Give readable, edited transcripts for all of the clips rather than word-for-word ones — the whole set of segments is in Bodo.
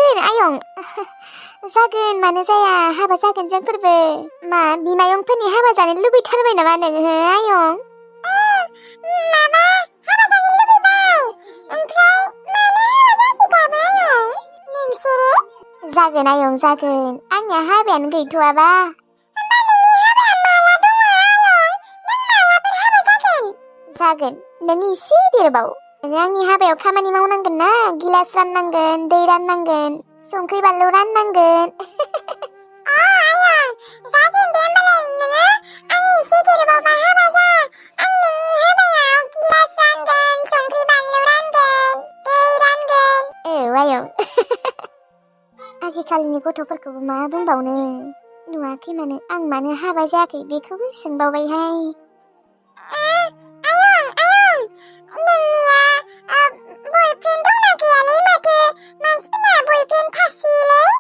जागोन आयं जागोन मानो जाया हाबा जागोन जोंफोरबो मा बिमायंफोरनि हाबा जानो लुबैथारबाय नामा नोङो आयं माबा हाबा जानो लुबैबाय ओमफ्राय मानो हाबा जायाखै दाबो आयं नोंसोरो जागोन आयं जागोन आंनिया हाबायानो गैथ'वाबा होमबा नोंनि हाबाया माला दङ आयं नों मालाफोर हाबा जागोन नों एसे देरबाव नों आंनि हाबायाव खामानि मावनांगोन ना गिलास राननांगोन दै राननांगोन संख्रि बानलु राननांगोन आयं जागोन दे होमबालाय नोङो आं एसे देरबावबा हाबा जा आं नोंनि हाबायाव गिलास रानगोन संख्रि बानलु रानगोन दै रानगोन औ आयं आजिखालिनि गथ'फोरखौबो मा बुंबावनो नुवाखै मानो आं मानो हाबा जायाखै बेखौबो सोंबावबायहाय आयं नोंनिया बयफ्रेन्ड दंना गैयालै माथो मानसिफोरना बयफ्रेन्ड थासोयोलै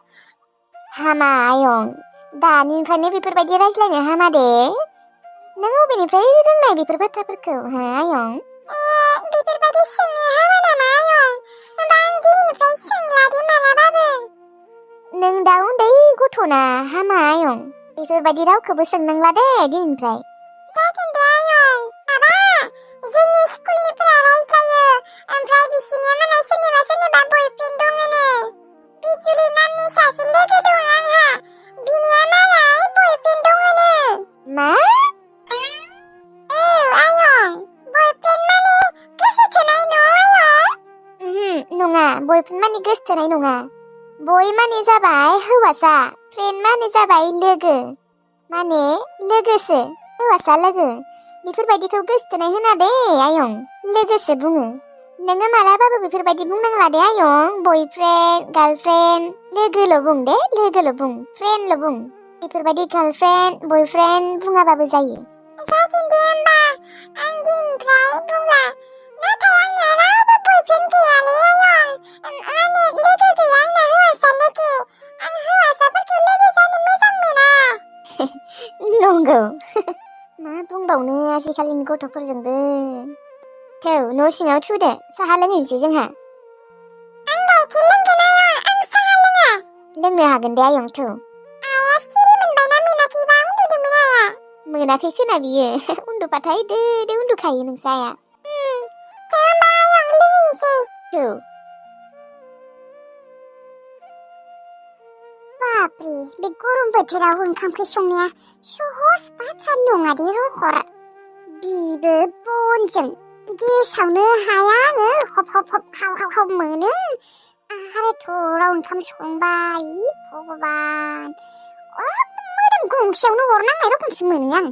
हामा आयं दानिफ्रायनो बेफोरबायदि रायज्लायनो हामा दे नों अबेनिफ्राय रोंनाय बेफोर बाथ्राफोरखौ हो आयं बेफोरबायदि सोंनो हामा नामा आयं होमबा आं दिनैनिफ्राय सोंला दे मालाबाबो नों दा उन्दै गथ'ना हामा आयं बेफोरबायदि रावखौबो सोंनांला दे दिनैनिफ्राय जागोन दे आयं माबा जोंनि स्कुलनिफोरा रायज्लायो ओमफ्राय बिसिनिया मालाय सोरनिबा बयफ्रेन्ड दङनो बिजुलि नामनि सासे लोगो दं आंहा बिनिया मालाय बयफ्रेन्ड दङनो मा औ आयं बयफ्रेन्ड माने गोसो थोनाय न' आयं नङा बयफ्रेन्ड माने गोसोथोनाय नङा बय माने जाबाय हौवासा फ्रेन्ड माने जाबाय लोगो माने लोगोसो हौवासा लोगो बेफोरबायदिखौ गोसोथोनाय होना दे आयं लोगोसो बुङो नोङो मालाबाबो बेफोरबायदि बुंनांला दे आयं बयफ्रेन्ड गार्लफ्रेन्ड लोगोल' बुं दे लोगोल' बुं फ्रेन्डल' बुं बेफोरबायदि गार्लफ्रेन्ड बयफ्रेन्ड बुङाबाबो जायो जागोन दे होमबा आं दिनैनिफ्राय बुंला नाथाय आंनिया रावबो बयफ्रेन्ड गैयालै आयं माने लोगो गैया आंना हौवासा लोगो आं हौवासाफोरखौ लोगो जानो मोजां मोना नंगौ मा बुंबावनो आजिखालिनि गथ'फोरजोंबो थौ न' सिङाव थुदो साहा लोंहैनोसै जोंहा आं गाइखेर लोंगोन आयं आं साहा लोङा लोंनो हागोन दे आयं थौ आइया सिरि मोनबायना मोनाखैबा उन्दुदोंमोन आइया मोनाखै खोना बियो उन्दुबाथाय दो उन्दुखायो नोंसा आया थौ होमबा आयं लोंहैनोसै थौ बापरे बे गरम बोथोराव ओंखाम ओंख्रि संनाया सहज बाथ्रा नङा दे रखर बिबो बनजों गेसावनो हाया आङो हब हब हब हाव हाव हाव मोनो आरो थराव ओंखाम संबाय भगबान मोदोम गंसेयावनो अर नांनाय रखमसो मोनो आं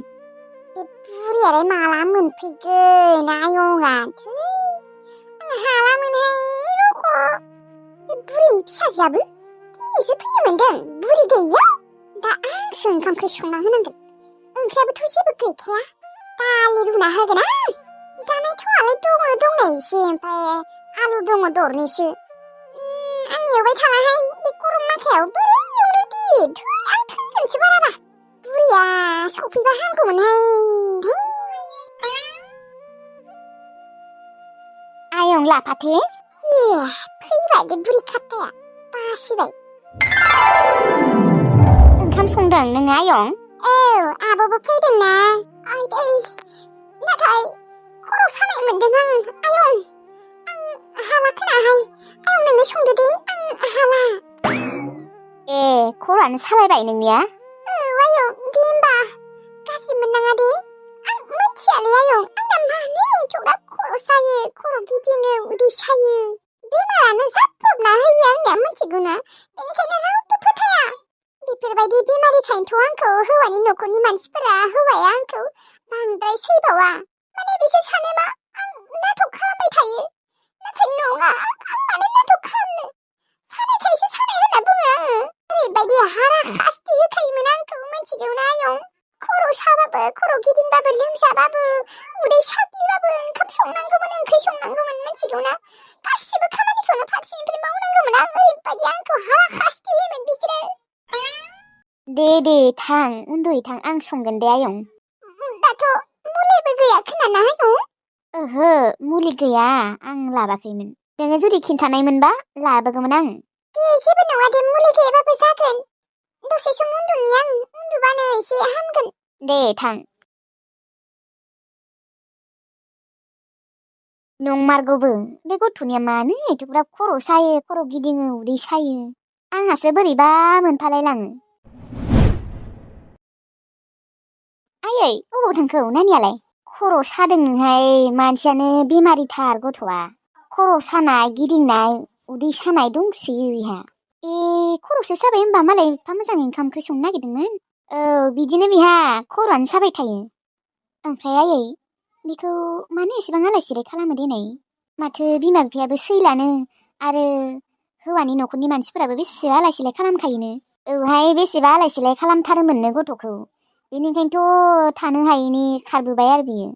बे बुरियालाय माला मोनफैगोन आयंआ थै आं हाला मोनहाय रखर बे बुरिनि फिसाजोआबो दिनैसो फैनो मोनदों बुरि गैया दा आंसो ओंखाम ओंख्रि संना होनांगोन ओंख्रियाबोथ' जेबो गैखाया दालि रुना होगोन आं जानाय थावालाय दंनाय एसे ओमफ्राय आलु दङ दरनैसो आं एवबाय थानाहाय बे गरम माखायाव बोरै एवनो दे आं थैगोनसो बाराबा बुरिया सफैबा हामगौमोनहाय आयं लाफाथे फैबाय बे बुरि खाथाया बासिबाय ओंखाम संदों नोङो आयं औ आब'बो फैदोंना आयदै नाथाय खर' सानाय मोनदों आं आयं आं हाला खोनाहाय आयं नोंनो संदो दे आं हाला ए खर'आनो सालायबाय नोंनिया औ आयं दे होमबा गाज्रि मोननाङा दे आं मिथियालै आयं आंना मानो एथ'ग्राब खर' सायो खर' गिदिङो उदै सायो बेमारानो जाब्रबना होयो आंनिया मिथिगौना बेनिखायनो रावबो फोथाया बेफोरबायदि बेमारिखायनोथ' आंखौ हौवानि न'खरनि मानसिफोरा हौवाया आंखौ बांद्राय सैबावा माने बिसोर सानो मा आं नाटक खालामबाय थायो नाथाय नङा आं मानो नाटक खालामनो सानायखायसो सानाय होनना बुङो आङो ओरैबायदि हारा खास्ति होखायोमोन आंखौ मिथिगौना आयं खर' साबाबो खर' गिदिंबाबो लोमजाबाबो उदै साग्लिबाबो ओंखाम संनांगौमोन ओंख्रि संनांगौमोन मिथिगौना गासिबो खामानिखौनो फारसेनिफ्राय मावनांगौमोन आं ओरैबायदि आंखौ हारा खास्ति होयोमोन बिसोरो दे थां उन्दुहैथां आं संगोन दे आयं दाथ' मुलिबो गैया खोनाना आयं ओहो मुलि गैया आं लाबाखैमोन नोङो जुदि खिन्थानायमोनबा लाबोगौमोन आं दे जेबो नङा दे मुलि गैयाबाबो जागोन दसे सम उन्दुनि आं उन्दुबानो एसे हामगोन दे थां नंमारगौबो बे गथ'निया मानो एथ'ग्राब खर' सायो खर' गिदिङो उदै सायो आंहासो बोरैबा मोनफालायलाङो आयै अबाव थांखो नानियालाय खर' सादोंनोहाय मानसियानो बेमारिथार गथ'आ खर' सानाय गिदिंनाय उदै सानाय दंसोयो बेहा खर'सो साबाय होनबा मालाय एफा मोजाङै ओंखाम ओंख्रि संनो नागिरदोंमोन औ बिदिनो बेहा खर'आनो साबाय थायो ओमफ्राय आयै बेखौ मानो एसेबां आलाय सिलाय खालामो देनाय माथो बिमा बिफायाबो सैलानो आरो हौवानि न'खरनि मानसिफोराबो बेसेबा आलाय सिलाय खालामखायोनो औहाय बेसेबा आलाय सिलाय खालामथारोमोननो गथ'खौ बेनिखायनोथ' थानो हायैनि खारबोबाय आरो बियो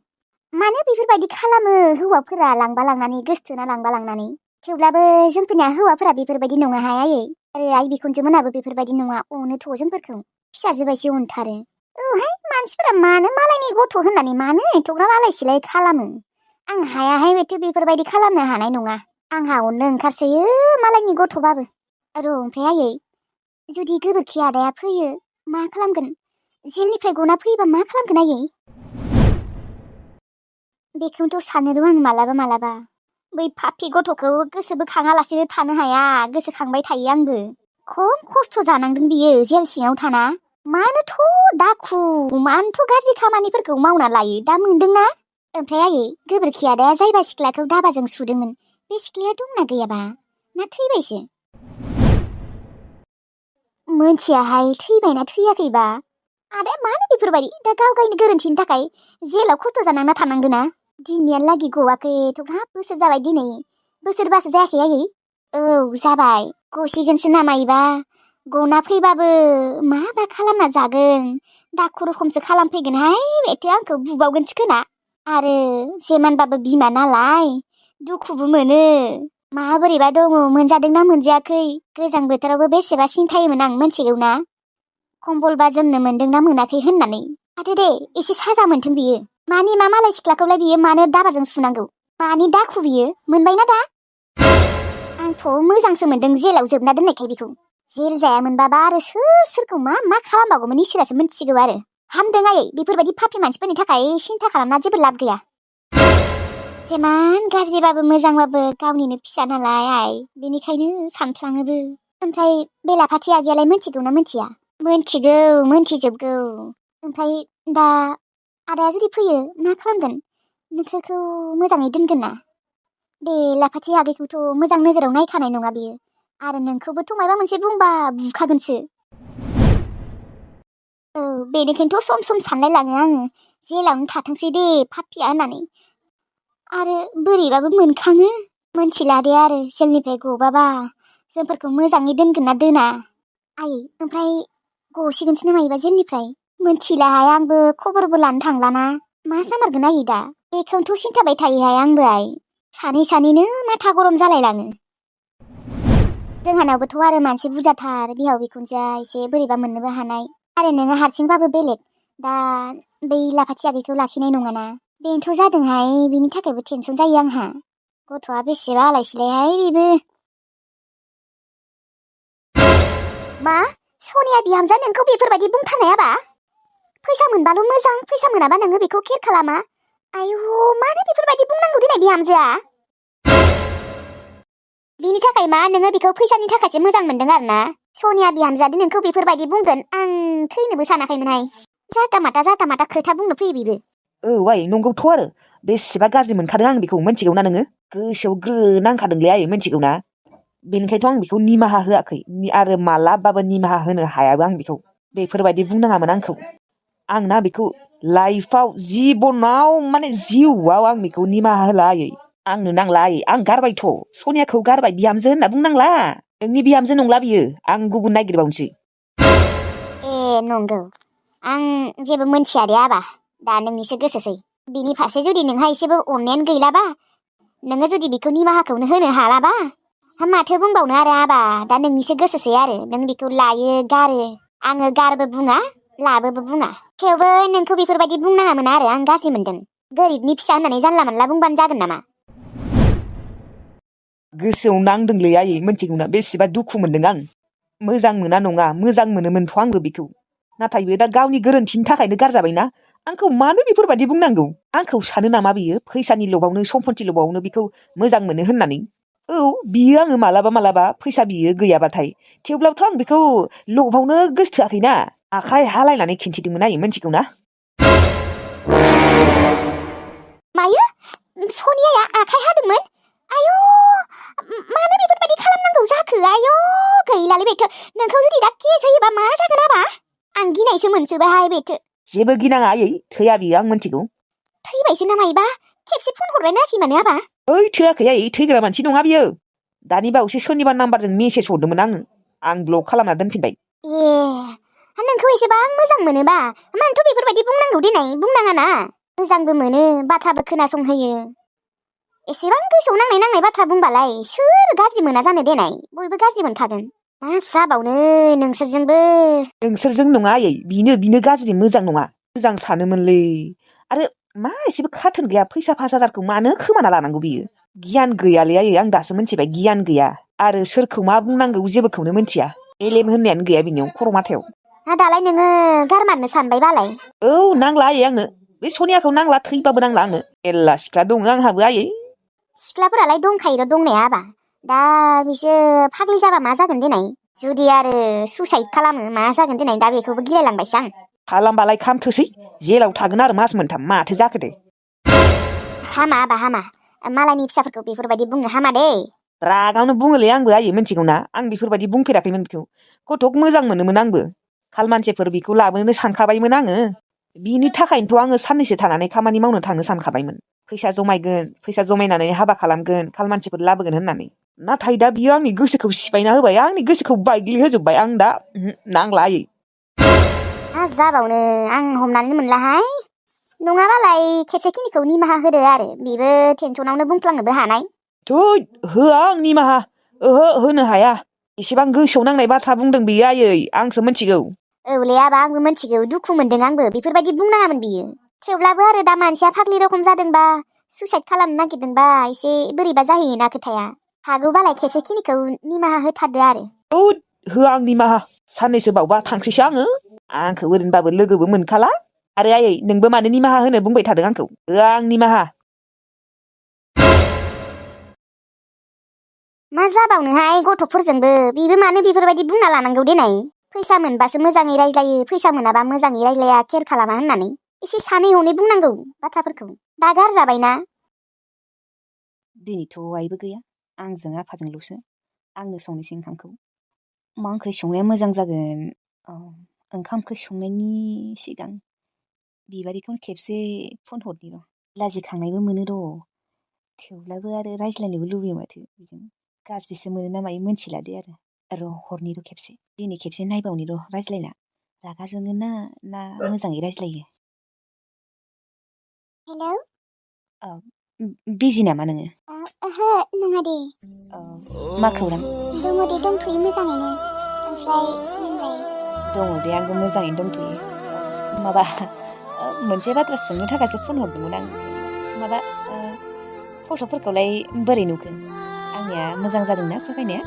मानो बेफोरबायदि खालामो हौवाफोरा लांबा लांनानै गोसथोना लांबा लांनानै थेवब्लाबो जोंफोरनिया हौवाफोरा बेफोरबायदि नङाहाय आयै आरो आइ बिखुनजो मोनाबो बेफोरबायदि नङा अनोथ' जोंफोरखौ फिसाजो बायसो अनथारो औहाय मानसिफोरा मानो मालायनि गथ' होननानै मानो एथ'ग्राब आलाय सिलाय खालामो आं हायाहाय बेथ' बेफोरबायदि खालामनो हानाय नङा आंहा अननो ओंखारसोयो मालायनि गथ'बाबो र' ओमफ्राय आयै जुदि गोबोरखि आदाया फैयो मा खालामगोन जेलनिफ्राय गना फैयोबा मा खालामगोन आयै बेखौनोथ' सानो र' आं मालाबा बै पापि गथ'खौ गोसो बोखाङालासेनो थानो हाया गोसोखांबाय थायो आंबो खम खस्थ' जानांदों बियो जेल सिङाव थाना मानोथ' गाज्रि खामानिफोरखौ मावना लायो दा मोनदोंना ओमफ्राय आयै गोबोरखि आदाया जायबा सिख्लाखौ दाबाजों सुदोंमोन बे सिख्लाया दंना गैयाबा ना थैबायसो मोनथियाहाय थैबायना थैयाखैबा आदाया मानो बेफोरबायदि दा गाव गावनि गोरोन्थिनि थाखाय जेलाव खस्थ' जानांना थानांदोंना दिनैयालागि गवाखै एथ'ग्राब बोसोर जाबाय दिनै बोसोरबासो जायाखै आयै औ जाबाय गसिगोनसो नामायोबा गना फैबाबो माबा खालामना जागोन दाखु रखमसो खालामफैगोनहाय बेथो आंखौ बुबावगोनसो खोना आरो जेमानबाबो बिमा नालाय दुखुबो मोनो माबोरैबा दङ मोनजादोंना मोनजायाखै गोजां बोथोरावबो बेसेबा सिन्थायोमोन आं मोनथिगौ ना कम्बलबा जोमनो मोनदोंना मोनाखै होननानै माथो दे एसे साजा मोनथों बियो मानि मा मालाय सिख्लाखौलाय बियो मानो दाबाजों सुनांगौ मानि दाखु बियो मोनबायना दा आंथ' मोजांसो मोनदों जेलाव जोबना दोननायखाय बेखौ जेल जायामोनबाबा आरो सोरखौ मा खालामबावगौमोन इसोरासो मिथिसिगौ आरो हामदों आयै बेफोरबायदि पापि मानसिफोरनि थाखाय सिन्था खालामना जेबो लाब गैया जेमान गाज्रिबाबो मोजांबाबो गावनिनो फिसा नालाय आइ बेनिखायनो सानफ्लाङोबो ओमफ्राय बेलाफाथि आगैयालाय मिथिगौना मिथिया मिथिगौ मिथिजोबगौ ओमफ्राय दा आदाया जुदि फैयो मा खालामगोन नोंसोरखौ मोजाङै दोनगोन ना बेलाफाथि आगैखौथ' मोजां नोजोराव नायखानाय नङा बियो आरो नोंखौबोथ' माबा मोनसे बुंबा बुखागोनसो औ बेनिखायनोथ' सम सम सानलायलाङो आङो जेलावनो थाथोंसै दे पापिया होननानै आरो बोरैबाबो मोनखाङो मोनथिला दे आरो जेलनिफ्राय गबाबा जोंफोरखौ मोजाङै दोनगोन ना दोना आयै ओमफ्राय गसिगोनसो नामायोबा जेलनिफ्राय मोनथिलाहाय आंबो खबरबो लानो थांलाना मा जामारगोन आयै दा बेखौनोथ' सिन्थाबाय थायोहाय आंबो आइ सानैनो माथा गरम जालायलाङो जोंहानावबोथ' आरो मानसि बुरजाथार बिहाव बिखुनजोआ एसे बोरैबा मोननोबो हानाय आरो नोङो हारसिंबाबो बेलेग दा बै लाफाथि आगैखौ लाखिनाय नङाना बेनोथ' जादोंहाय बिनि थाखायबो टेनसन जायो आंहा गथ'आ बेसेबा आलाय सिलायहाय बेबो मा सनिया बिहामजा नोंखौ बेफोरबायदि बुंथारनायाबा फैसा मोनबाल' मोजां फैसा मोनाबा नोङो बेखौ केयार खालामा आयु मानो बेफोरबायदि बुंनांगौ दिनै बिहामजोआ बिनि थाखाय मा नोङो बेखौ फैसानि थाखायसो मोजां मोनदों आरो ना सनिया बिहामजोआदि नोंखौ बेफोरबायदि बुंगोन आं थैनोबो सानाखैमोनहाय जाता माता खोथा बुंनो फैयो बेबो औ आइ नंगौथ' आरो बेसेबा गाज्रि मोनखादों आं बेखौ मिथिगौना नोङो गोसोआव ग्रो नांखादोंलै आइ मिथिगौना बेनिखायथ' आं बेखौ निमाहा होआखै आरो मालाबाबो निमाहा होनो हायाबो आं बेखौ बेफोरबायदि बुंनाङामोन आंखौ आंना बेखौ लाइफआव जिबनाव माने जिउआव आं बेखौ निमाहा होला आयै आंनो नांला आयै आं गारबायथ' सनियाखौ गारबाय बिहामजो होनना बुंनांला नोंनि बिहामजो नंला बियो आं गुबुन नागिरबावनोसै ए नंगौ आं जेबो मोनथिया दे आबा दा नोंनिसो गोसोसै बिनि फारसे जुदि नोंहा एसेबो अननायानो गैलाबा नोङो जुदि बेखौ निमाहाखौनो होनो हालाबा माथो बुंबावनो आरो आबा दा नोंनिसो गोसोसै आरो नों बेखौ लायो गारो आङो गारबो बुङा लाबोबो बुङा थेवबो नोंखौ बेफोरबायदि बुंनाङामोन आरो आं गाज्रि मोनदों गोरिबनि फिसा होननानै जानला मोनला बुंबानो जागोन नामा गोसोआव नांदोंलै आयै मोनथिगौना बेसेबा दुखु मोनदों आं मोजां मोना नङा मोजां मोनोमोनथ' आंबो बेखौ नाथाय बे दा गावनि गोरोन्थिनि थाखायनो गारजाबायना आंखौ मानो बेफोरबायदि बुंनांगौ आंखौ सानो नामा बियो फैसानि लबावनो सम्पति लबावनो बेखौ मोजां मोनो होननानै औ बियो आङो मालाबा फैसा बियो गैयाबाथाय थेवब्लाबोथ' आं बेखौ लबावनो गोसोथोआखैना आखाइ हालायनानै खिन्थिदोंमोन आयै मोनथिगौना मायो सनियाया आखाइ हादोंमोन आयौ मानो बेफोरबायदि खालामनांगौ जाखो आयौ गैलालै बेथो नोंखौ जुदि दा केस होयोबा मा जागोन आबा आं गिनायसो मोनसोबायहाय बेथो जेबो गिनाङा आयै थैया बियो आं मोनथिगौ थैबायसो ना मायोबा खेबसे फन हरबाय नायाखै मानो आबा ओइ थैयाखै आयै थैग्रा मानसि नङा बियो दानि बावैसो सोरनिबा नाम्बारजों मेसेज हरदोंमोन आं ब्लक खालामना दोनफिनबाय ए नोंखौ एसेबां मोजां मोनोबा मानोथ' बेफोरबायदि बुंनांगौ देनाय बुंनाङा ना मोजांबो मोनो बाथ्राबो खोनासंहोयो एसेबां गोसोआव नांनाय बाथ्रा बुंबालाय सोर गाज्रि मोना जानो देनाय बयबो गाज्रि मोनखागोन मा जाबावनो नोंसोरजों नङा आयै बिनो गाज्रि मोजां नङा मोजां सानोमोनलै आरो मा एसेबो खाथोन गैया फैसा 5,000खौ मानो खोमाना लानांगौ बियो गियान गैयालै आयै आं दासो मोनथिबाय गियान गैया आरो सोरखौ मा बुंनांगौ जेबोखौनो मोनथिया एलेम होननायानो गैया बिनियाव खर' माथायाव दालाय नोङो गारमारनो सानबाय बालाय औ नांला आयै आंनो बे सनियाखौ नांला थैबाबो नांला आंनो मेल्ला सिख्ला दङ आंहाबो आयै सिख्लाफोरालाय दंखायो दंनाया आबा दा बिसोर फाग्लि जाबा मा जागोन देनाय जुदि आरो सुसाइद खालामो मा जागोन देनाय दा बेखौबो गिलायलांबायसो आं खालामबालाय खामथोसै जेलाव थागोन आरो मास मोनथाम माथो जाखो दे हामा आबा हामा मालायनि फिसाफोरखौ बेफोरबायदि बुंनो हामा दे रागावनो बुङोलै आंबो आयै मोनथिगौना आं बेफोरबायदि बुंफेराखैमोन बेखौ गथ'क मोजां मोनोमोन आंबो खालमानसिफोर बेखौ लाबोनो सानखाबायमोन आङो बिनि थाखायनोथ' आङो साननैसो थानानै खामानि मावनो थांनो सानखाबायमोन फैसा जमायगोन फैसा जमायनानै हाबा खालामगोन खालमानसिफोर लाबोगोन होननानै नाथाय दा बियो आंनि गोसोखौ सिफायना होबाय आंनि गोसोखौ बायग्लि होजोबबाय आं दा नांला आयै मा जाबावनो आं हमनानै मोनलाहाय नङाबालाय खेबसेखिनिखौ निमाहा होदो आरो बेबो टेनसनावनो बुंफ्लांनोबो हानाय थै होआ आं निमाहा ओहो होनो हाया एसेबां गोसोआव नांनाय बाथ्रा बुंदों बियो आयै आंसो मोनथिगौ औलै आबा आंबो मोनथिगौ दुखु मोनदों आंबो बेफोरबायदि बुंनाङामोन बियो थेवब्लाबो आरो दा मानसिया फाग्लि रखम जादोंबा सुइसाइद खालामनो नागिरदोंबा एसे बोरैबा जाहैयोना खोथाया हागौबालाय खेबसेखिनिखौ निमाहा होथारदो आरो होआ आं निमाहा साननैसो बावबा थांसैसो आंखौ ओरैनोबाबो लोगोबो मोनखाला आरो आयै नोंबो मानो निमाहा होनो बुंबाय थादों आंखौ होआ आं निमाहा मा जाबावनोहाय गथ'फोरजोंबो बेबो मानो बेफोरबायदि बुंना लानांगौ देनाय फैसा मोनबासो मोजाङै रायज्लायो फैसा मोनाबा मोजाङै रायज्लाया केयार खालामा होननानै एसे सानै हनै बुंनांगौ बाथ्राफोरखौ दा गारजाबायना दिनैथ' आइबो गैया आंजों आफाजोंल'सो आंनो संनोसै ओंखामखौ मा ओंख्रि संनाया मोजां जागोन ओंखाम ओंख्रि संनायनि सिगां बिबारिखौनो खेबसे फन हरनि र' लाजिखांनायबो मोनो र' थेवब्लाबो आरो रायज्लायनोबो लुबैयो माथो बेजों गाज्रिसो मोनो ना मायो मोनथिला दे आरो हरनि र' खेबसे दिनै खेबसे नायबावनि र' रायज्लायना रागा जोङो ना मोजाङै रायज्लायो हेलौ बिजि नामा नोङो ओहो नङा दे मा खौरां दङ दे दंथ'यो मोजाङैनो ओमफ्राय नोंलाय दङ दे आंबो मोजाङैनो दंथ'यो माबा मोनसे बाथ्रा सोंनो थाखायसो फन हरदोंमोन आं माबा फट'फोरखौलाय बोरै नुखो आंनिया मोजां जादोंना साफायनाया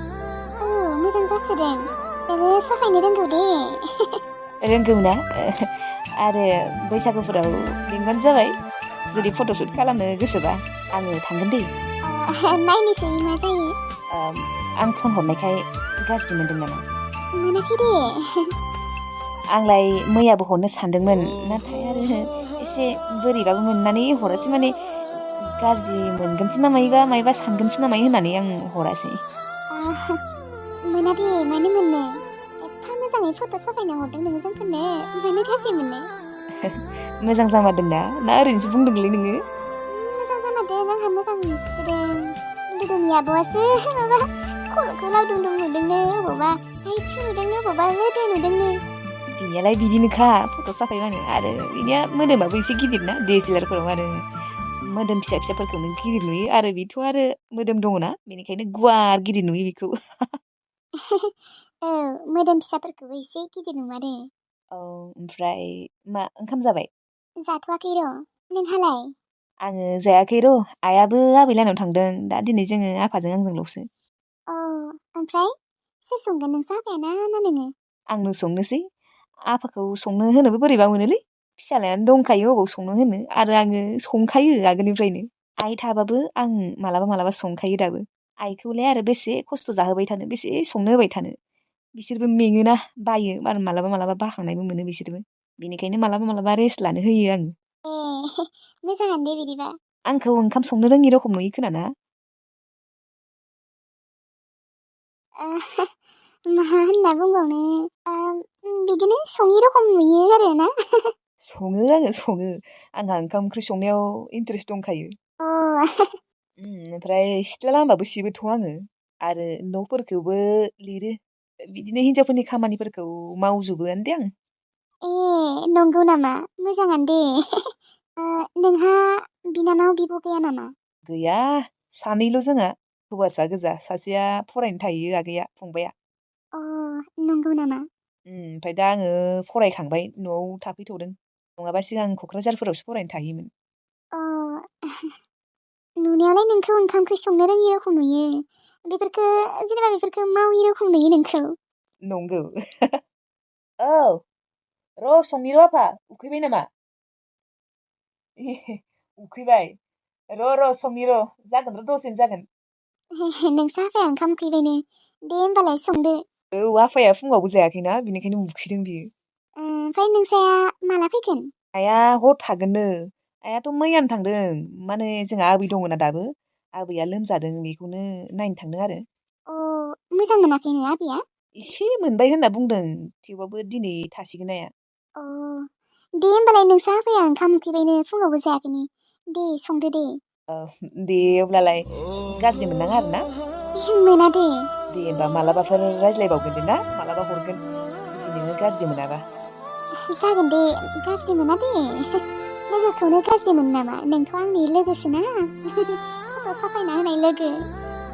औ मोजां जासोदों नोङो साफायनो रोंगौ दे रोंगौ ना आरो बैसागुफोराव लिंबानो जाबाय जुदि फट'शुट खालामनो गोसोबा आङो थांगोन दे नायनोसै मा जायो आं फन हरनायखाय गाज्रि मोनदों नामा मोनाखै दे आंलाय मैयाबो हरनो सानदोंमोन नाथाय आरो एसे बोरैबाबो मोननानै हरासै माने गाज्रि मोनगोनसो ना मायोबा सानगोनसो ना मायो होननानै आं हरासै मोना दे मानो मोननो एफा मोजाङै फट' साफायना हरदों नोङो जोंफोरनो मानो गाज्रि मोननो मोजां जामारदोंना ना ओरैनोसो बुंदोंलै नोङो मोजां जामारदों आंहा मोजां नुसिदों लोगोनि आब'आसो माबा खर'खौ लावदुम नुदोंनो अबावबा आइथिं नुदोंनो अबावबा लोदो नुदोंनो बिनियालाय बिदिनोखा फट' साफायबानो आरो बिनिया मोदोमाबो एसे गिदिर ना DSLR-फोराव आरो मोदोम फिसाफोरखौनो गिदिर नुयो आरो बेथ' आरो मोदोम दङना बेनिखायनो गुवार गिदिर नुयो बेखौ औ मोदोम फिसाफोरखौबो एसे गिदिर नुमारो औ ओमफ्राय मा ओंखाम जाबाय जाथ'वाखै र' नोंहालाय आङो जायाखै र' आइयाबो आबैलानाव थांदों दा दिनै जोङो आफाजों आंजोंल'सो अ ओमफ्राय सोर संगोन नोंसा आफायाना ना नोङो? आंनो संनोसै आफाखौ संनो होनोबो बोरैबा मोनोलै फिसालायानो दंखायो अबाव संनो होनो आरो आङो संखायो आगोलनिफ्रायनो आइ थाबाबो आं मालाबा मालाबा संखायो दाबो आइखौलाय आरो बेसे खस्थ' जाहोबाय थानो बेसे संनो होबाय थानो बिसोरबो मेङोना बायो आरो मालाबा मालाबा बाखांनायबो मोनो बिसोरबो बेनिखायनो मालाबा मालाबा रेस्ट लानो होयो आङो ए मोजाङानो दे बिदिबा। आंखौ ओंखाम संनो रोङि रखम नुयो खोनाना ओ, मा होनना बुंबावनो बिदिनो सङि रखम नुयो आरो ना। सङो आङो सङो आंहा ओंखाम ओंख्रि संनायाव इन्टारेस्ट दंखायो अ ओमफ्राय सिथ्ला लामाबो सिबोथ' आङो आरो न'फोरखौबो लिरो बिदिनो हिनजावफोरनि खामानिफोरखौ मावजोबोआनो दे आं ए नंगौ नामा मोजाङानो दे। ओ, नोंहा बिनानाव बिब' गैया नामा? गैया सानैल' जोंहा हौवासा गोजा सासेया फरायनो थायो आगैया फंबाया अ नंगौ नामा? ओमफ्राय दा आङो फरायखांबाय न'आव थाफैथ'दों नङाबा सिगां क'क्राझारफोरावसो फरायनो थाहैयोमोन अ नुनायावलाय नोंखौ ओंखाम ओंख्रि संनो रोङि रखम नुयो बेफोरखो जेनेबा बेफोरखो मावि रखम नुयो नोंखौ। नंगौ औ र' संनि र' आफा उखैबाय नामा उखैबाय र' संनि र' जागोन र' दसेनो जागोन नोंसा आफाया ओंखाम उखैबायनो दे होमबालाय संदो। औ आफाया फुङावबो जायाखैना बिनिखायनो उखैदों बियो ओमफ्राय नोंसाया माला फैगोन? आइया हर थागोननो आइयाथ' मैयानो थांदों माने जोंहा आबै दङना दाबो आबैया लोमजादों बेखौनो नायनो थांदों आरो अ मोजां मोनाखैनो आबैया? एसे मोनबाय होनना बुंदों थेवबाबो दिनै थासिगोन आइया अ दे होमबालाय नोंसा आफाया ओंखाम उखैबायनो फुङावबो जायाखैनो दे संदो दे। औ दे अब्लालाय गाज्रि मोननाङा आरो ना मोना दे। दे होमबा मालाबाफोर रायज्लायबावगोन दे ना मालाबा हरगोन जुदि नोङो गाज्रि मोनाबा जागोन दे गाज्रि मोना दे लोगोखौनो गाज्रि मोनो नामा नोंथ' आंनि लोगोसोना फट' साफायना होनाय लोगो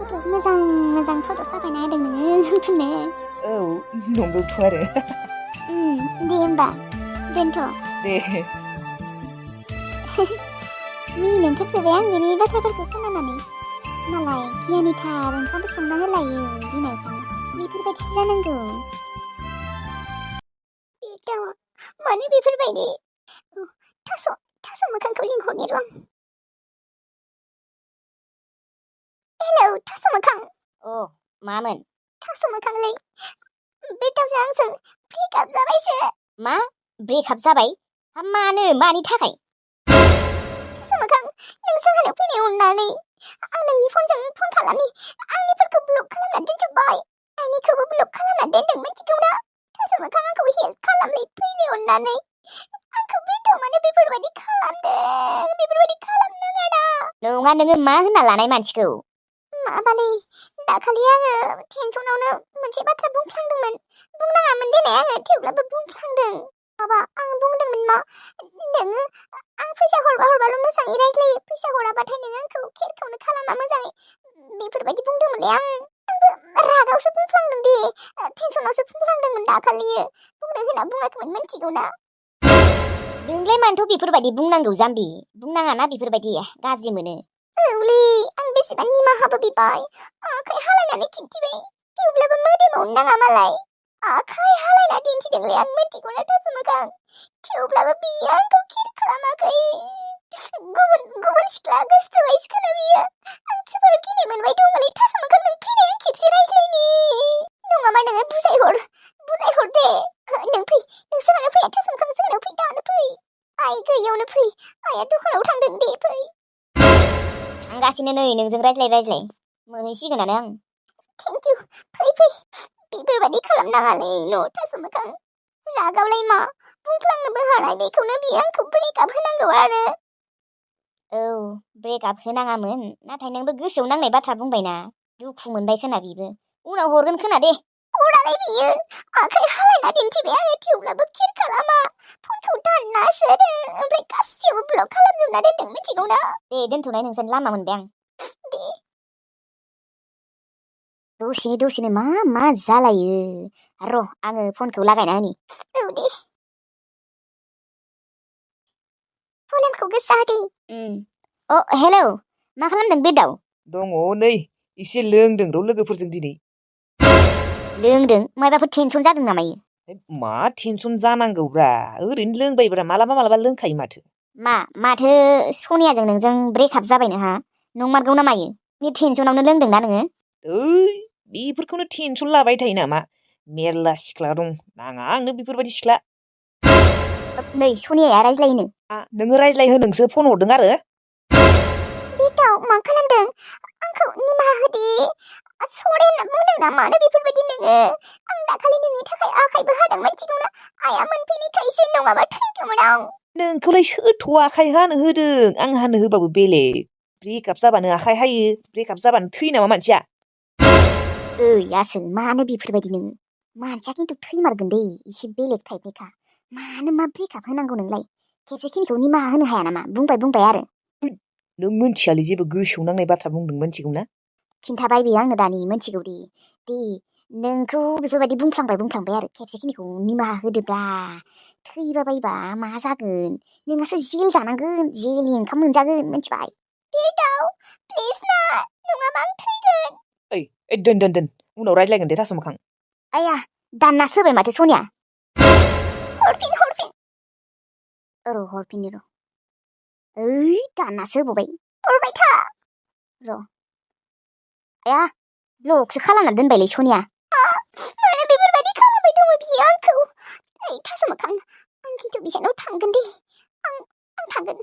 फट' मोजां मोजां फट' साफायना होदों नोङो जोंफोरनो। औ नंगौथ' आरो दे होमबा दोनथ' दे मिनिनो ओंखारजोब्बाय आं बेनि बाथ्राफोरखौ खोनानानै मालाय गियानिथार ओंखामबो संना होलायो बिमायखौनो बेफोरबायदिसो जानांगौ। मानो बेफोरबायदि थास' मोखांखौ लिंहरनि र' हेलौ थास' मोखां अ मामोन थास' मोखांलै बे दावजों आंजों ब्रेकआप जाबायसो। मा ब्रेकआप जाबाय मानो मानि थाखाय थास' मोखां नों जोंहानाव फैनाय अननानै आं नोंनि फन खालामनि आंनिफोरखौ ब्लक खालामना दोनजोब्बाय आंनिखौबो ब्लक खालामना दोनदों मिथिगौना थास' मोखां आंखौ हेल्प खालामलै फैलै अननानै आंखौ बेथ' मानो बेफोरबायदि खालामदों बेफोरबायदि खालामनाङा ना नङा नोङो मा होनना लानाय मानसिखौ माबालै दाखालि आङो टेनसनावनो मोनसे बाथ्रा बुंफ्लांदोंमोन बुंनाङामोन देनाय आङो थेवब्लाबो बुंफ्लांदों माबा आं बुंदोंमोन मा नोङो आं फैसा हरबाल' मोजाङै रायज्लायो फैसा हराबाथाय नोङो आंखौ केयारखौनो खालामा मोजाङै बेफोरबायदि बुंदोंमोनलै आंबो रागावसो बुंफ्लांदों दे टेनसनावसो बुंफ्लांदोंमोन दाखालियो बुंनो होना बुङाखैमोन मिथिगौना नोंलाय मानोथ' बेफोरबायदि बुंनांगौ जाम्बि बुंनाङाना बेफोरबायदि गाज्रि मोनो औलै आं बेसेबां निमाहाबो बिबाय आखाइ हालायनानै खिन्थिबाय थेवब्लाबो मोदोमावनो नाङा मालाय आखाइ हालायना दिन्थिदोंलै आं मिथिगौना थास' मोखां थेवब्लाबो बियो आंखौ केयार खालामाखै गुबुन सिख्ला गोसथोबायसो खोमा बियो आं जोबोर गिनाय मोनबाय दङलै थास' मोखां नों फैनाय आं खेबसे रायज्लायनि नङाबा नोङो बुजायहर दे नों फै नों जोंहानाव फै थास' मोखां जोंहानाव फै दानो फै आइ गैयियावनो फै आइया दखानाव थांदों दे फै थांगासिनो नै नोंजों रायज्लाय मोनहैसिगोनानो आं थेंक इउ फै बेफोरबायदि खालामनाङालै न' थास' मोखां रागावलाय मा बुंफ्लांनोबो हानाय बेखौनो बियो आंखौ ब्रेकआप होनांगौ आरो औ ब्रेकआप होनाङामोन नाथाय नोंबो गोसोआव नांनाय बाथ्रा बुंबायना दुखु मोनबाय खोना बिबो उनाव हरगोन खोना दे हरालाय बियो आखाइ हालायना दिन्थिबाय आङो थेवब्लाबो केयार खालामा फनखौ दाननासो होदों ओमफ्राय गासैयावबो ब्लक खालामजोबना दोनदों मिथिगौना दे दोनथ'नाय नोंसोर लामा मोनबाय आं दे दसेनो मा जालायो र' आङो फनखौ लागायना होनि औ दे भलिउमखौ गोसा होदे हेलौ मा खालामदों बे दाउ दङ नै एसे लोंदों र' लोगोफोरजों दिनै लोंदों मायबाफोर टेनसन जादों नामा इयो मा टेनसन जानांगौब्रा ओरैनो लोंबायब्रा मालाबा लोंखायो माथो माथो सनियाजों नोंजों ब्रेकआप जाबायनो हा नंमारगौ ना मायो बे टेनसनावनो लोंदोंना नोङो ओइ बेफोरखौनो टेनसन लाबाय थायो नामा मेरला सिख्ला दं नाङा आंनो बेफोरबायदि सिख्ला नै सनियाया रायज्लायनो नोङो रायज्लायहो नोंसो फन हरदों आरो बे दाउ मा खालामदों आंखौ निमाहा होदे सरि होनना बुंदों ना मानो बेफोरबायदि नोङो आं दाखालि नोंनि थाखाय आखाइबो हादों मिथिगौना आइया मोनफैनायखायसो नङाबा थैगौमोन आं नोंखौलाय सोरथ' आखाइ हानो होदों आं हानो होबाबो बेलेग ब्रेकआप जाबानो आखाइ हायो ब्रेकआप जाबानो थैयो नामा मानसिया ओइ आसोल मानो बेफोरबायदि नोङो मानसिया खिन्थु थैमारगोन दे एसे बेलेग टाइपनिखा मानो मा ब्रेकआप होनांगौ नोंलाय खेबसेखिनिखौ निमाहा होनो हाया नामा बुंबाय आरो नों मोनथियालै जेबो गोसोआव नांनाय बाथ्रा बुंदों मोनथिगौ ना खिन्थाबाय बे आंनो दानि मोनथिगौ दे नोंखौ बेफोरबायदि बुंफ्लांबाय आरो खेबसेखिनिखौ निमाहा होदोब्रा थैबा बायबा मा जागोन नोंहासो जेल जानांगोन जेलनि ओंखाम मोनजागोन मिथिबाय बे दाउ प्लिज ना नङाबा आं थैगोन ओइ दोन उनाव रायज्लायगोन दे थास' मोखां आया दाननासो होबाय माथो सनिया हरफिन हरफिननि र' ओइ दाननासो होबावबाय हरबाय था र' आया ब्लकसो खालामना दोनबायलै सनिया मानो बेफोरबायदि खालामबाय दङ बियो आंखौ ओइ थास' मोखां आं खिन्थु बिसानाव थांगोन दे आं थांगोन